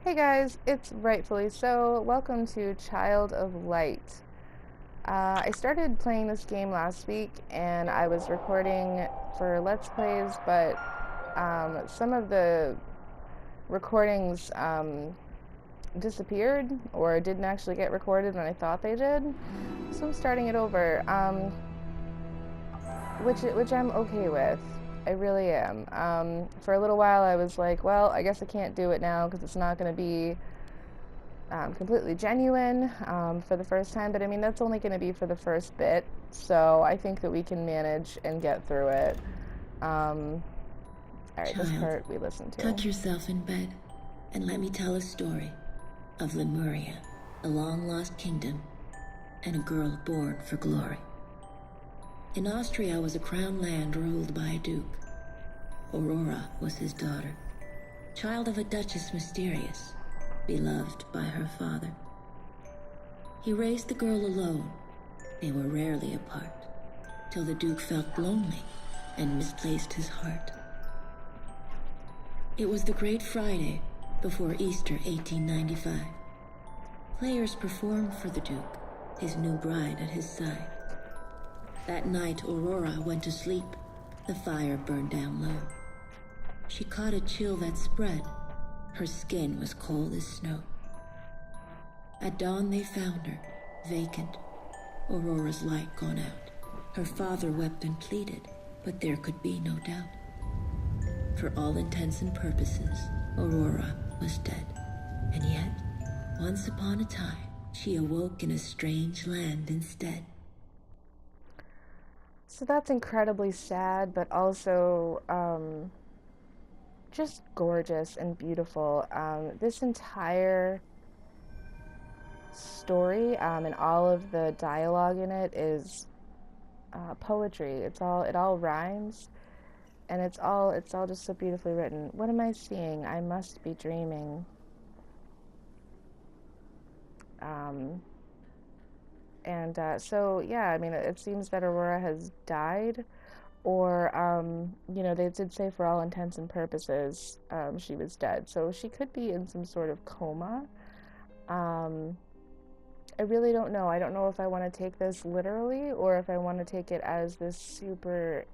Hey guys, it's Rightfully So. Welcome to Child of Light. I started playing this game last week and I was recording for Let's Plays, but some of the recordings disappeared or didn't actually get recorded when I thought they did. So I'm starting it over, which I'm okay with. I really am. For a little while I was like, well, I guess I can't do it now because it's not going to be completely genuine for the first time, but I mean, that's only going to be for the first bit, so I think that we can manage and get through it. All right, this Child, part we listened to. tuck yourself in bed and let me tell a story of Lemuria, a long-lost kingdom, and a girl born for glory. In Austria was a crown land ruled by a duke. Aurora was his daughter, child of a duchess mysterious, beloved by her father. He raised the girl alone. They were rarely apart, till the duke felt lonely and misplaced his heart. It was the Great Friday before Easter 1895. Players performed for the Duke, his new bride at his side. That night, Aurora went to sleep. The fire burned down low. She caught a chill that spread. Her skin was cold as snow. At dawn, they found her, vacant, Aurora's light gone out. Her father wept and pleaded, but there could be no doubt. For all intents and purposes, Aurora was dead. And yet, once upon a time, she awoke in a strange land instead. So that's incredibly sad, but also just gorgeous and beautiful. This entire story and all of the dialogue in it is poetry. It all rhymes, and it's all just so beautifully written. What am I seeing? I must be dreaming. Um, so yeah, I mean, it seems that Aurora has died, or they did say for all intents and purposes, she was dead. So she could be in some sort of coma. Um, I really don't know. I don't know if I want to take this literally or if I want to take it as this super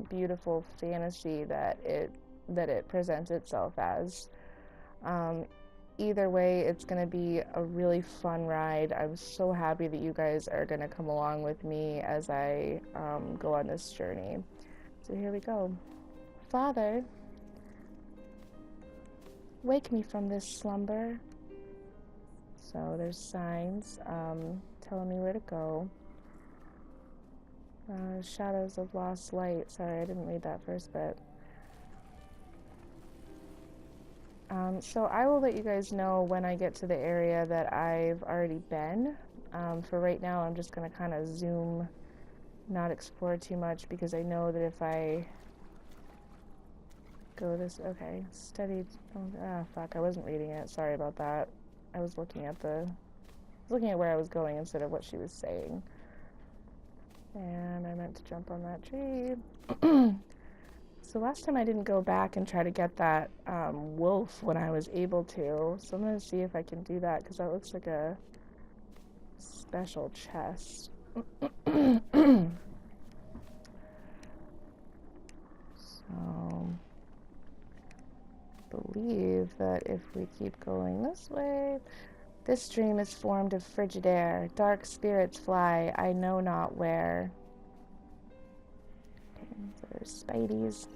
beautiful fantasy that it presents itself as. Um, Either way, it's going to be a really fun ride. I'm so happy that you guys are going to come along with me as I go on this journey. So here we go. Father, wake me from this slumber. So there's signs telling me where to go. Shadows of lost light. Sorry, I didn't read that first bit. So I will let you guys know when I get to the area that I've already been. For right now, I'm just going to kind of zoom, not explore too much, because I know that if I go this, okay, studied, fuck, I wasn't reading it. Sorry about that. I was looking at where I was going instead of what she was saying. And I meant to jump on that tree. So last time I didn't go back and try to get that wolf when I was able to. So I'm going to see if I can do that because that looks like a special chest. So I believe that if we keep going this way, this stream is formed of frigid air. Dark spirits fly, I know not where. Okay, so there's Spideys.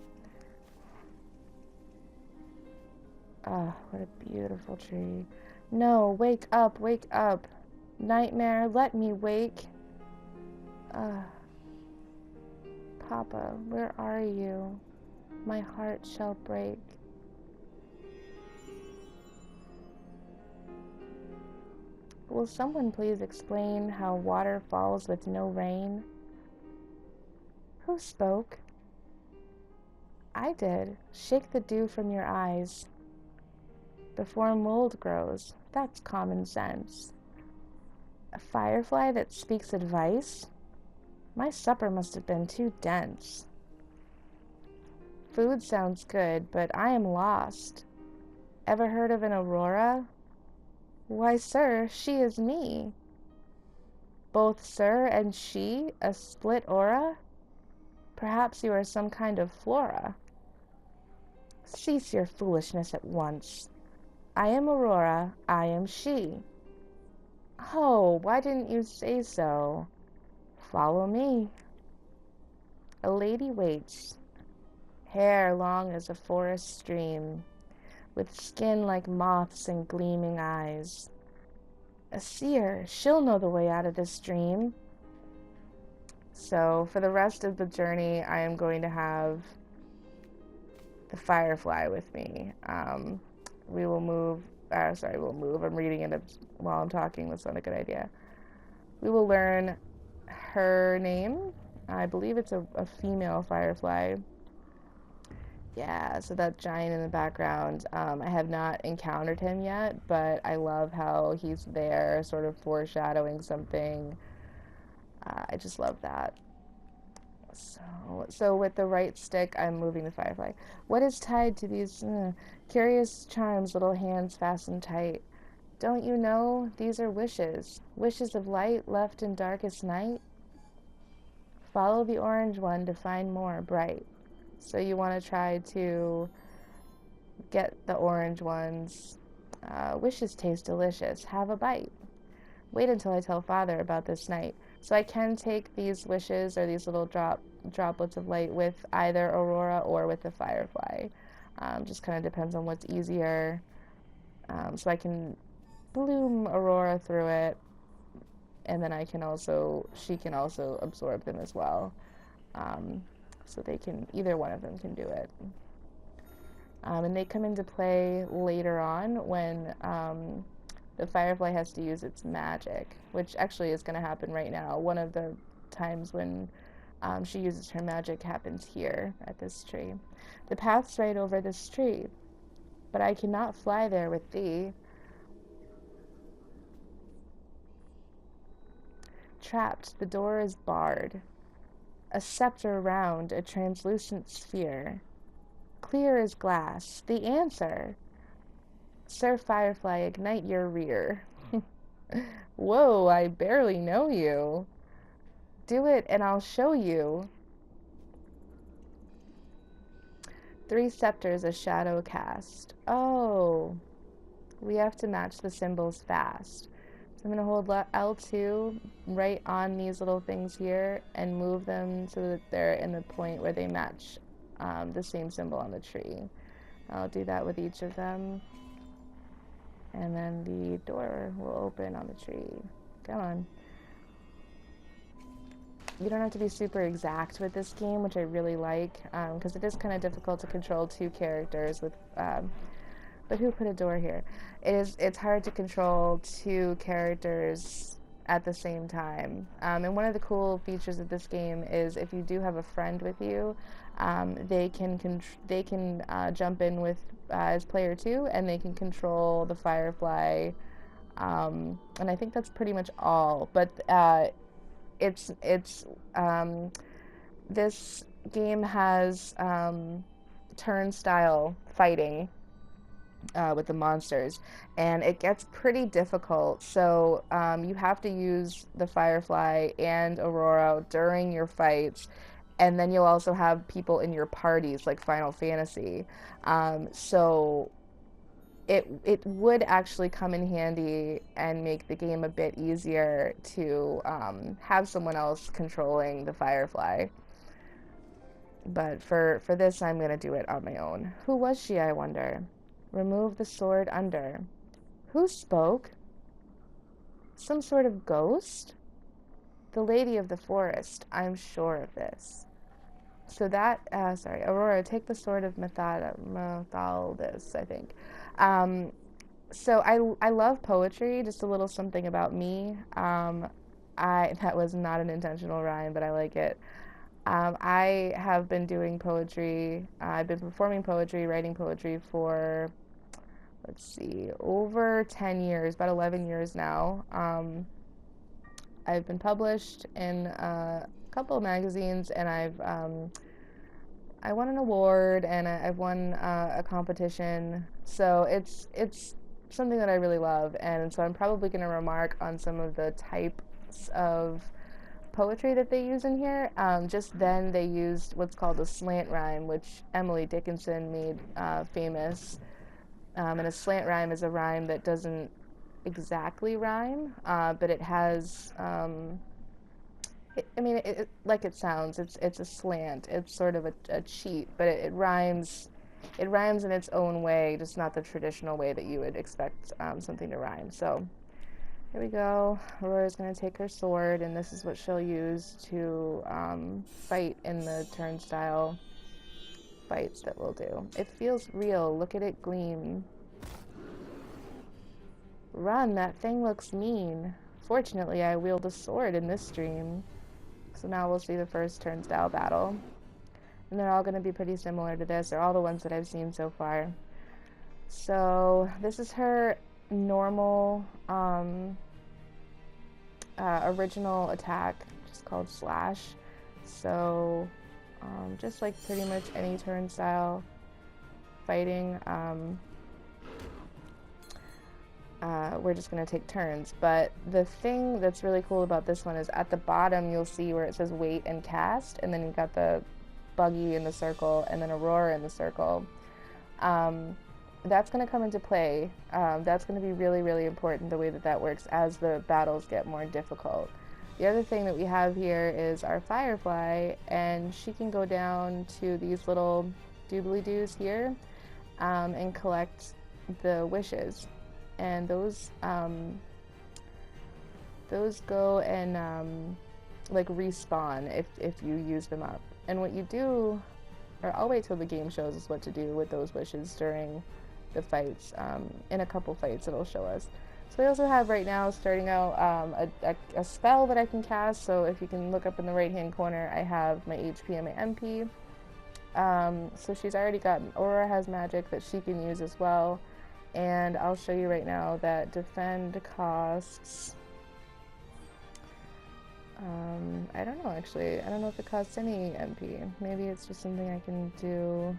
Ah, what a beautiful tree. No, wake up, wake up. Nightmare, let me wake. Ah, Papa, where are you? My heart shall break. Will someone please explain how water falls with no rain? Who spoke? I did. Shake the dew from your eyes. Before mold grows. That's common sense. A firefly that speaks advice? My supper must have been too dense. Food sounds good, but I am lost. Ever heard of an aurora? Why, sir, she is me. Both sir and she, a split aura? Perhaps you are some kind of flora. Cease your foolishness at once. I am Aurora, I am she. Oh, why didn't you say so? Follow me. A lady waits, hair long as a forest stream, with skin like moths and gleaming eyes. A seer, she'll know the way out of this dream. So for the rest of the journey, I am going to have the Firefly with me. We'll move. I'm reading it while I'm talking. That's not a good idea. We will learn her name. I believe it's a female Firefly. Yeah, so that giant in the background. I have not encountered him yet, but I love how he's there, sort of foreshadowing something. I just love that. So with the right stick, I'm moving the Firefly. What is tied to these curious charms, little hands fastened tight? Don't you know these are wishes? Wishes of light left in darkest night? Follow the orange one to find more bright. So you want to try to get the orange ones. Wishes taste delicious. Have a bite. Wait until I tell Father about this night. So I can take these wishes or these little droplets of light with either Aurora or with the Firefly. Just kind of depends on what's easier. So I can bloom Aurora through it, and then she can also absorb them as well. So either one of them can do it. And they come into play later on when the Firefly has to use its magic, which actually is going to happen right now. One of the times when she uses her magic happens here at this tree. The path's right over this tree, but I cannot fly there with thee. Trapped, the door is barred. A scepter round, a translucent sphere. Clear as glass, the answer. Sir Firefly, ignite your rear. Whoa, I barely know you. Do it and I'll show you. 3 scepters, a shadow cast. Oh, we have to match the symbols fast. So I'm going to hold L2 right on these little things here and move them so that they're in the point where they match the same symbol on the tree. I'll do that with each of them. And then the door will open on the tree. Come on. You don't have to be super exact with this game, which I really like, because it is kind of difficult to control 2 characters with, but who put a door here? It's hard to control 2 characters at the same time. And one of the cool features of this game is if you do have a friend with you, they can jump in with as player 2, and they can control the Firefly. And I think that's pretty much all. But this game has turnstile fighting with the monsters, and it gets pretty difficult. So you have to use the Firefly and Aurora during your fights, and then you'll also have people in your parties like Final Fantasy. So it would actually come in handy and make the game a bit easier to have someone else controlling the Firefly. But for this, I'm going to do it on my own. Who was she, I wonder? Remove the sword under. Who spoke? Some sort of ghost? The lady of the forest. I'm sure of this. So that, Aurora, take the sword of Methaldus, I think. So I love poetry, just a little something about me. That was not an intentional rhyme, but I like it. I have been doing poetry. I've been performing poetry, writing poetry for, let's see, over 10 years, about 11 years now. I've been published in a couple of magazines, and I won an award, and I've won a competition, so it's something that I really love, and so I'm probably going to remark on some of the types of poetry that they use in here. Just then they used what's called a slant rhyme, which Emily Dickinson made famous. And a slant rhyme is a rhyme that doesn't exactly rhyme, but it has, like it sounds, it's a slant. It's sort of a cheat, but it rhymes. It rhymes in its own way, just not the traditional way that you would expect something to rhyme. So here we go. Aurora's going to take her sword, and this is what she'll use to fight in the turnstile fights that we'll do. It feels real. Look at it gleam. Run, that thing looks mean. Fortunately, I wield a sword in this stream. So now we'll see the first turnstile battle. And they're all going to be pretty similar to this. They're all the ones that I've seen so far. So this is her normal original attack, just called Slash. So just like pretty much any turnstile fighting, we're just going to take turns. But the thing that's really cool about this one is at the bottom you'll see where it says wait and cast, and then you've got the buggy in the circle and then Aurora in the circle. That's going to come into play. That's going to be really, really important, the way that that works as the battles get more difficult. The other thing that we have here is our Firefly, and she can go down to these little doobly-doos here and collect the wishes. And those go and like respawn if you use them up. And what you do, or I'll wait till the game shows us what to do with those wishes during the fights. In a couple fights it'll show us. So I also have right now, starting out, a spell that I can cast. So if you can look up in the right hand corner, I have my HP and my MP. So she's already got, Aurora has magic that she can use as well. And I'll show you right now that defend costs, I don't know actually. I don't know if it costs any MP. Maybe it's just something I can do.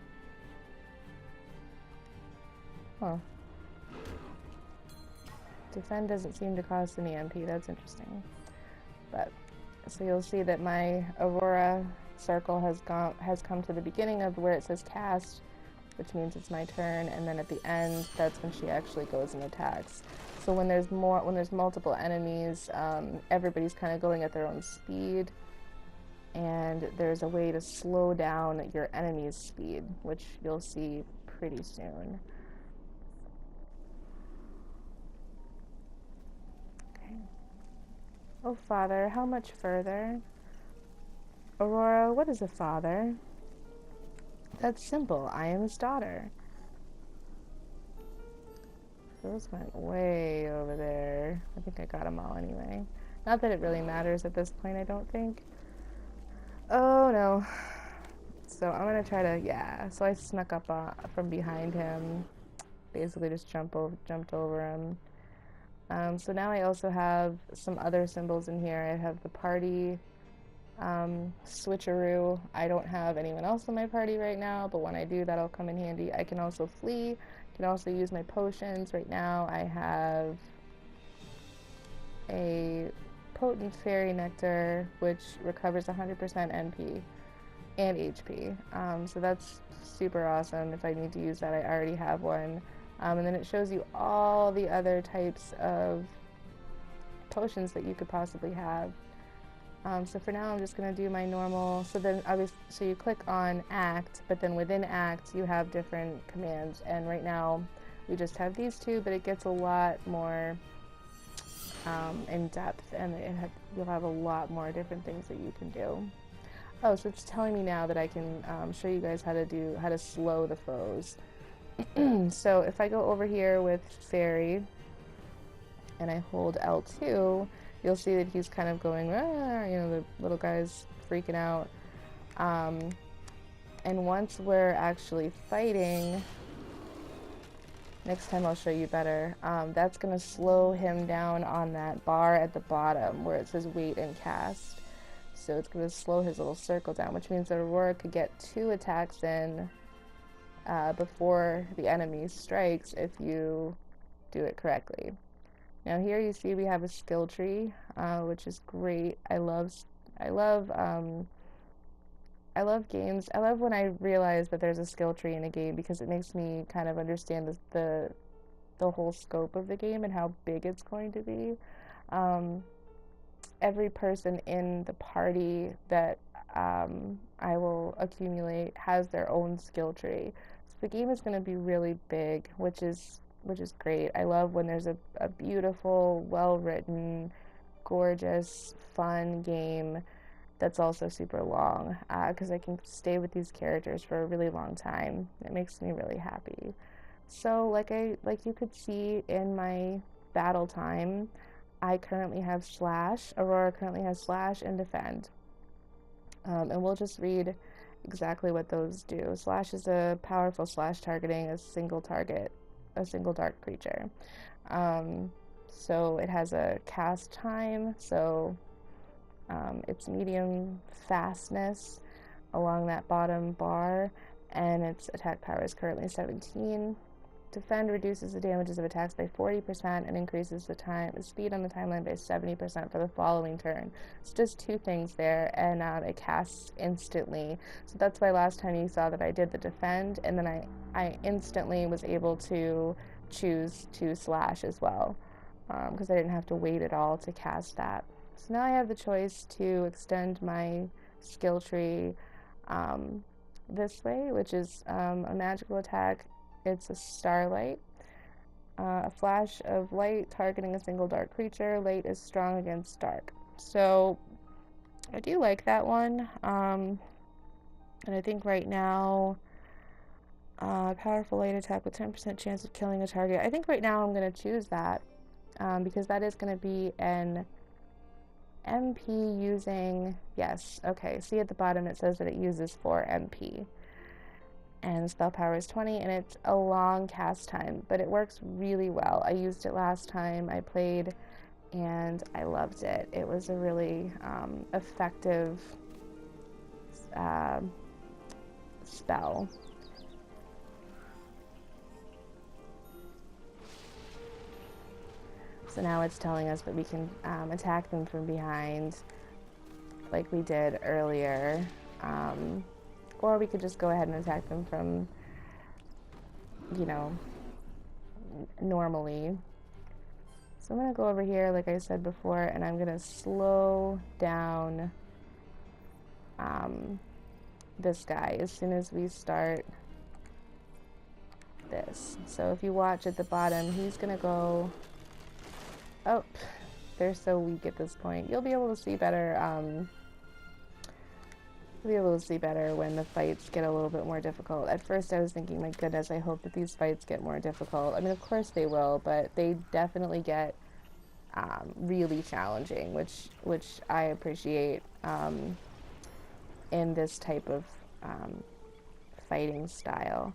Huh. Defend doesn't seem to cost any MP. That's interesting. But so you'll see that my Aurora circle has come to the beginning of where it says cast, which means it's my turn, and then at the end, that's when she actually goes and attacks. So when there's multiple enemies, everybody's kind of going at their own speed, and there's a way to slow down your enemy's speed, which you'll see pretty soon. Okay. Oh, father, how much further? Aurora, what is a father? That's simple. I am his daughter. Those went way over there. I think I got them all anyway. Not that it really matters at this point, I don't think. Oh no. So I'm gonna try to, yeah. So I snuck up from behind him. Basically just jumped over him. So now I also have some other symbols in here. I have the party switcheroo. I don't have anyone else in my party right now, but when I do, that'll come in handy. I can also flee. I can also use my potions. Right now I have a potent fairy nectar, which recovers 100% NP and HP. So that's super awesome. If I need to use that, I already have one. And then it shows you all the other types of potions that you could possibly have. So for now, I'm just going to do my normal. So then, so you click on Act, but then within Act, you have different commands. And right now, we just have these two, but it gets a lot more in depth, and you'll have a lot more different things that you can do. Oh, so it's telling me now that I can show you guys how to slow the foes. So if I go over here with Fairy, and I hold L2, you'll see that he's kind of going, the little guy's freaking out. And once we're actually fighting, next time I'll show you better, that's going to slow him down on that bar at the bottom where it says wait and cast. So it's going to slow his little circle down, which means that Aurora could get 2 attacks in before the enemy strikes if you do it correctly. Now here you see we have a skill tree, which is great. I love games. I love when I realize that there's a skill tree in a game because it makes me kind of understand the whole scope of the game and how big it's going to be. Every person in the party that I will accumulate has their own skill tree. So the game is going to be really big, which is great. I love when there's a beautiful, well-written, gorgeous, fun game that's also super long, because I can stay with these characters for a really long time. It makes me really happy. So like you could see in my battle time, I currently have Slash. Aurora currently has Slash and Defend. And we'll just read exactly what those do. Slash is a powerful slash targeting a single dark creature. So it has a cast time, so it's medium fastness along that bottom bar, and its attack power is currently 17. Defend reduces the damages of attacks by 40% and increases the speed on the timeline by 70% for the following turn. It's just 2 things there, and it casts instantly. So that's why last time you saw that I did the Defend, and then I instantly was able to choose to Slash as well, because I didn't have to wait at all to cast that. So now I have the choice to extend my skill tree this way, which is a magical attack. It's a Starlight. A flash of light targeting a single dark creature. Light is strong against dark. So I do like that one. And I think right now, powerful light attack with 10% chance of killing a target. I think right now I'm going to choose that, because that is going to be an MP using, yes, okay, see at the bottom it says that it uses 4 MP. And the spell power is 20, and it's a long cast time, but it works really well. I used it last time I played, and I loved it. It was a really effective spell. So now it's telling us that we can attack them from behind, like we did earlier. Or we could just go ahead and attack them from, normally. So I'm going to go over here, like I said before, and I'm going to slow down this guy as soon as we start this. So if you watch at the bottom, he's going to go... Oh, they're so weak at this point. You'll be able to see better... when the fights get a little bit more difficult. At first I was thinking, my goodness, I hope that these fights get more difficult. I mean, of course they will, but they definitely get really challenging, which I appreciate in this type of fighting style.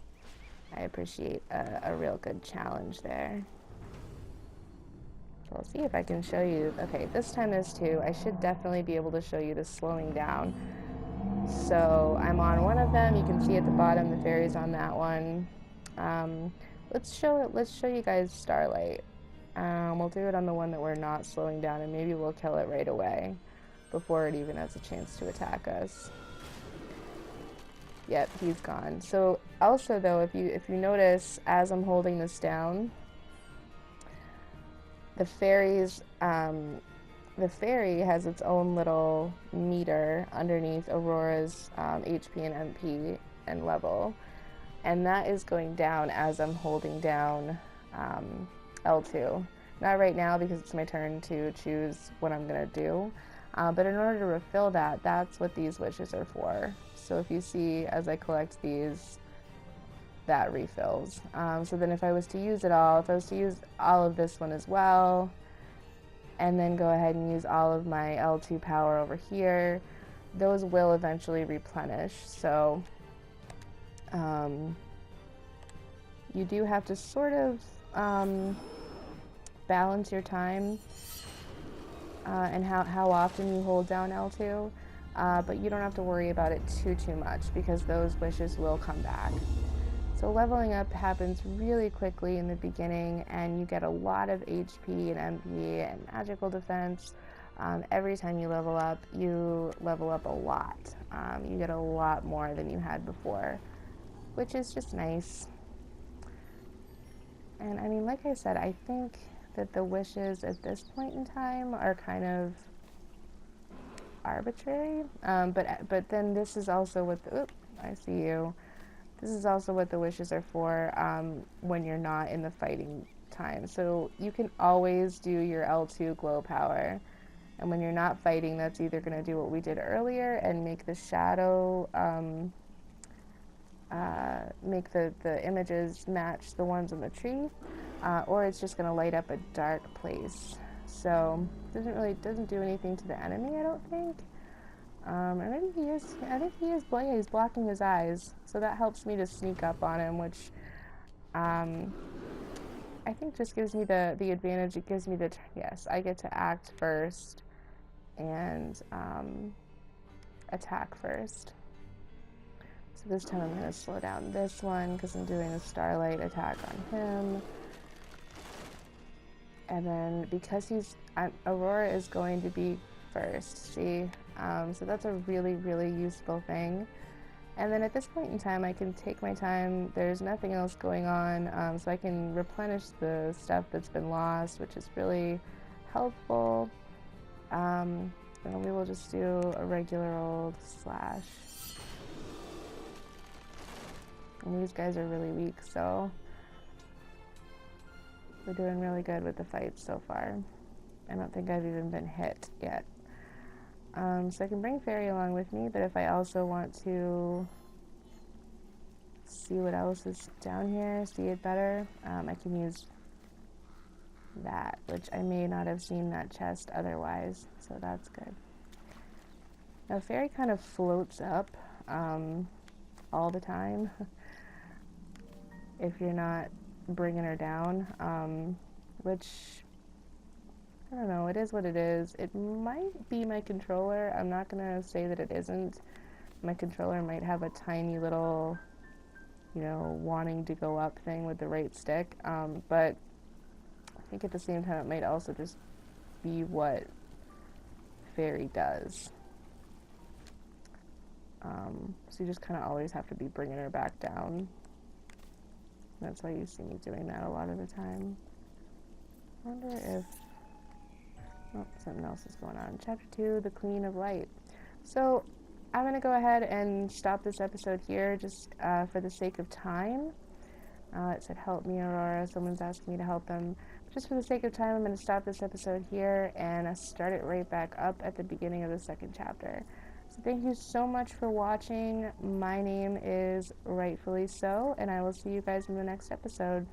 I appreciate a real good challenge there. So I'll see if I can show you. Okay, this time there's 2. I should definitely be able to show you the slowing down. So I'm on one of them. You can see at the bottom the fairy's on that one. Let's show you guys Starlight. We'll do it on the one that we're not slowing down, and maybe we'll kill it right away before it even has a chance to attack us. Yep, he's gone. So also though, if you notice, as I'm holding this down, the fairy has its own little meter underneath Aurora's HP and MP and level, and that is going down as I'm holding down L2. Not right now because it's my turn to choose what I'm going to do, but in order to refill that, that's what these wishes are for. So if you see, as I collect these, that refills. So then if I was to use it all, if I was to use all of this one as well, and then go ahead and use all of my L2 power over here, those will eventually replenish. So you do have to sort of balance your time and how often you hold down L2. but you don't have to worry about it too much because those wishes will come back. So leveling up happens really quickly in the beginning, and you get a lot of HP and MP and magical defense. Every time you level up a lot. You get a lot more than you had before, which is just nice. And I mean, like I said, I think that the wishes at this point in time are kind of arbitrary. But then this is also what I see you. This is also what the wishes are for when you're not in the fighting time. So you can always do your L2 glow power. And when you're not fighting, that's either going to do what we did earlier and make the shadow, make the images match the ones on the tree, or it's just going to light up a dark place. So it doesn't do anything to the enemy, I don't think. Or maybe he is. I think he is. Yeah, he's blocking his eyes, so that helps me to sneak up on him, which I think just gives me the advantage. It gives me yes, I get to act first and attack first. So this time I'm going to slow down this one because I'm doing a starlight attack on him. And then because Aurora is going to be first, see? So that's a really, really useful thing. And then at this point in time, I can take my time. There's nothing else going on, so I can replenish the stuff that's been lost, which is really helpful. And we will just do a regular old slash. And these guys are really weak, so we're doing really good with the fights so far. I don't think I've even been hit yet. So I can bring Fairy along with me, but if I also want to see what else is down here, see it better, I can use that, which I may not have seen that chest otherwise, so that's good. Now Fairy kind of floats up all the time if you're not bringing her down, which I don't know, it is what it is. It might be my controller. I'm not gonna say that it isn't. My controller might have a tiny little, wanting to go up thing with the right stick, but I think at the same time it might also just be what Fairy does. So you just kind of always have to be bringing her back down. That's why you see me doing that a lot of the time. I wonder if... Oh, something else is going on. Chapter 2, The Queen of Light. So I'm going to go ahead and stop this episode here just for the sake of time. It said, help me, Aurora. Someone's asking me to help them. But just for the sake of time, I'm going to stop this episode here and start it right back up at the beginning of the second chapter. So thank you so much for watching. My name is Rightfully So, and I will see you guys in the next episode.